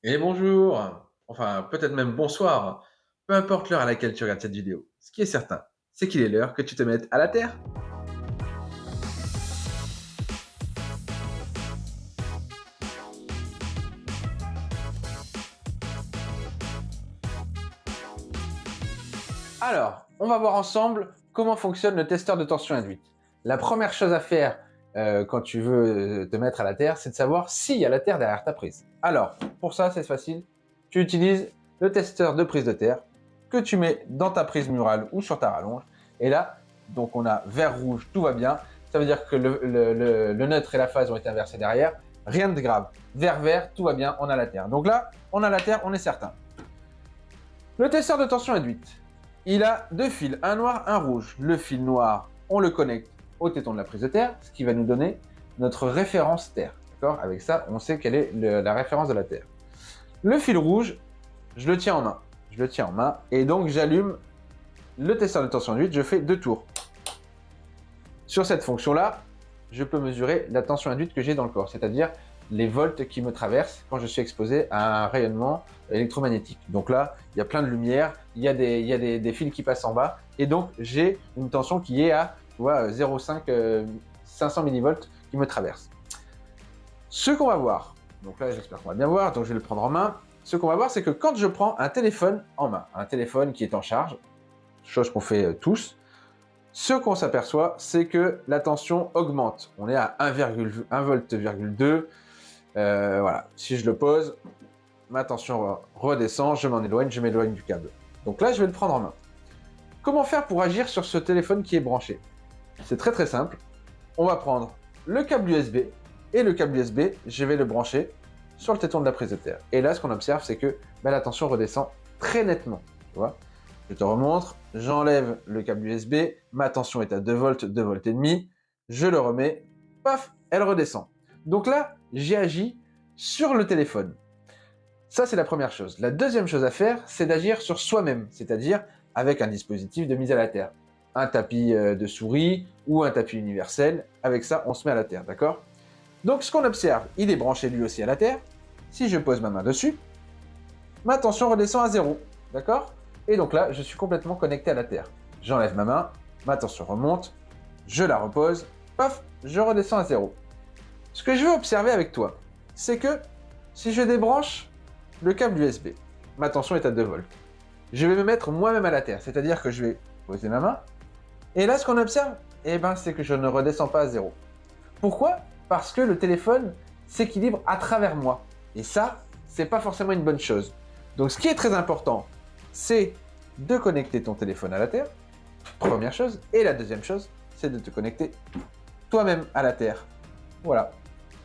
Et bonjour, enfin peut-être même bonsoir, peu importe l'heure à laquelle tu regardes cette vidéo. Ce qui est certain, c'est qu'il est l'heure que tu te mettes à la terre. Alors, on va voir ensemble comment fonctionne le testeur de tension induite. La première chose à faire quand tu veux te mettre à la terre, c'est de savoir s'il y a la terre derrière ta prise. Alors, pour ça, c'est facile. Tu utilises le testeur de prise de terre que tu mets dans ta prise murale ou sur ta rallonge. Et là, donc on a vert rouge, tout va bien. Ça veut dire que le neutre et la phase ont été inversés derrière. Rien de grave. Vert vert, tout va bien, on a la terre. Donc là, on a la terre, on est certain. Le testeur de tension induite, il a deux fils, un noir, un rouge. Le fil noir, on le connecte au téton de la prise de terre, ce qui va nous donner notre référence terre. D'accord? Avec ça, on sait quelle est la référence de la terre. Le fil rouge, je le tiens en main. Je le tiens en main et donc j'allume le testeur de tension induite, je fais 2 tours. Sur cette fonction-là, je peux mesurer la tension induite que j'ai dans le corps, c'est-à-dire les volts qui me traversent quand je suis exposé à un rayonnement électromagnétique. Donc là, il y a plein de lumière, il y a des fils qui passent en bas, et donc j'ai une tension qui est à 0,5 500 millivolts qui me traverse. Ce qu'on va voir, donc là j'espère qu'on va bien voir, donc je vais le prendre en main. Ce qu'on va voir, c'est que quand je prends un téléphone en main, un téléphone qui est en charge, chose qu'on fait tous, ce qu'on s'aperçoit, c'est que la tension augmente. On est à 1,1 volt,2. Voilà. Si je le pose, ma tension redescend, je m'en éloigne, je m'éloigne du câble. Donc là, je vais le prendre en main. Comment faire pour agir sur ce téléphone qui est branché? C'est très très simple. On va prendre le câble USB et le câble USB, je vais le brancher sur le téton de la prise de terre. Et là, ce qu'on observe, c'est que la tension redescend très nettement. Tu vois, je te remontre, j'enlève le câble USB, ma tension est à 2 volts, 2 volts et demi, je le remets, paf, elle redescend. Donc là, j'ai agi sur le téléphone. Ça, c'est la première chose. La deuxième chose à faire, c'est d'agir sur soi-même, c'est-à-dire avec un dispositif de mise à la terre. Un tapis de souris ou un tapis universel. Avec ça, on se met à la terre, d'accord? Donc, ce qu'on observe, il est branché lui aussi à la terre. Si je pose ma main dessus, ma tension redescend à zéro, d'accord? Et donc là, je suis complètement connecté à la terre. J'enlève ma main, ma tension remonte, je la repose, paf, je redescends à zéro. Ce que je veux observer avec toi, c'est que si je débranche le câble USB, ma tension est à 2 volts. Je vais me mettre moi-même à la terre, c'est-à-dire que je vais poser ma main, et là, ce qu'on observe, c'est que je ne redescends pas à zéro. Pourquoi? Parce que le téléphone s'équilibre à travers moi. Et ça, c'est pas forcément une bonne chose. Donc, ce qui est très important, c'est de connecter ton téléphone à la terre, première chose. Et la deuxième chose, c'est de te connecter toi-même à la terre. Voilà.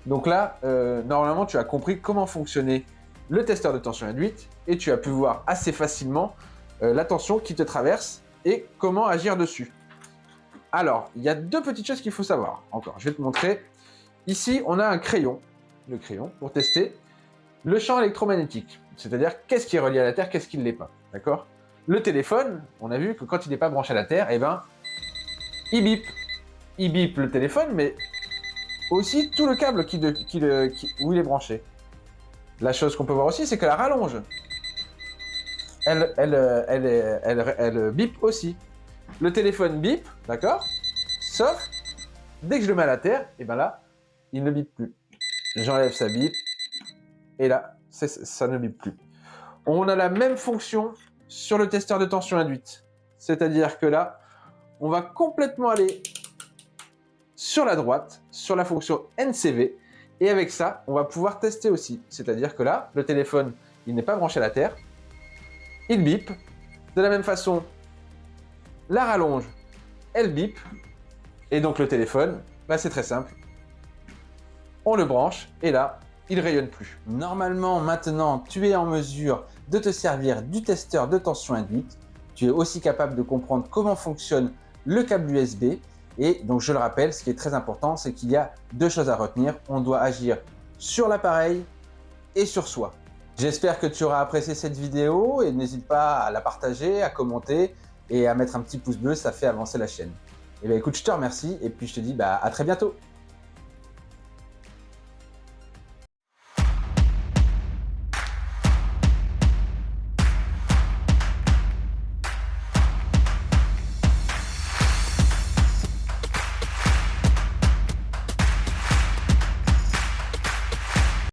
Donc là, normalement, tu as compris comment fonctionnait le testeur de tension induite et tu as pu voir assez facilement la tension qui te traverse et comment agir dessus. Alors, il y a deux petites choses qu'il faut savoir. Encore, je vais te montrer. Ici, on a un crayon, le crayon, pour tester le champ électromagnétique. C'est-à-dire, qu'est-ce qui est relié à la Terre, qu'est-ce qui ne l'est pas. D'accord? Le téléphone, on a vu que quand il n'est pas branché à la Terre, il bip. Il bip le téléphone, mais aussi tout le câble où il est branché. La chose qu'on peut voir aussi, c'est que la rallonge, elle bip aussi. Le téléphone bip, d'accord? Sauf, dès que je le mets à la terre, et ben là, il ne bip plus. J'enlève sa bip, et là, ça ne bip plus. On a la même fonction sur le testeur de tension induite. C'est-à-dire que là, on va complètement aller sur la droite, sur la fonction NCV, et avec ça, on va pouvoir tester aussi. C'est-à-dire que là, le téléphone, il n'est pas branché à la terre, il bip. De la même façon, la rallonge, elle bip, et donc le téléphone, c'est très simple. On le branche, et là, il rayonne plus. Normalement, maintenant, tu es en mesure de te servir du testeur de tension induite. Tu es aussi capable de comprendre comment fonctionne le câble USB. Et donc, je le rappelle, ce qui est très important, c'est qu'il y a deux choses à retenir. On doit agir sur l'appareil et sur soi. J'espère que tu auras apprécié cette vidéo et n'hésite pas à la partager, à commenter et à mettre un petit pouce bleu, ça fait avancer la chaîne. Et bien écoute, je te remercie et puis je te dis à très bientôt.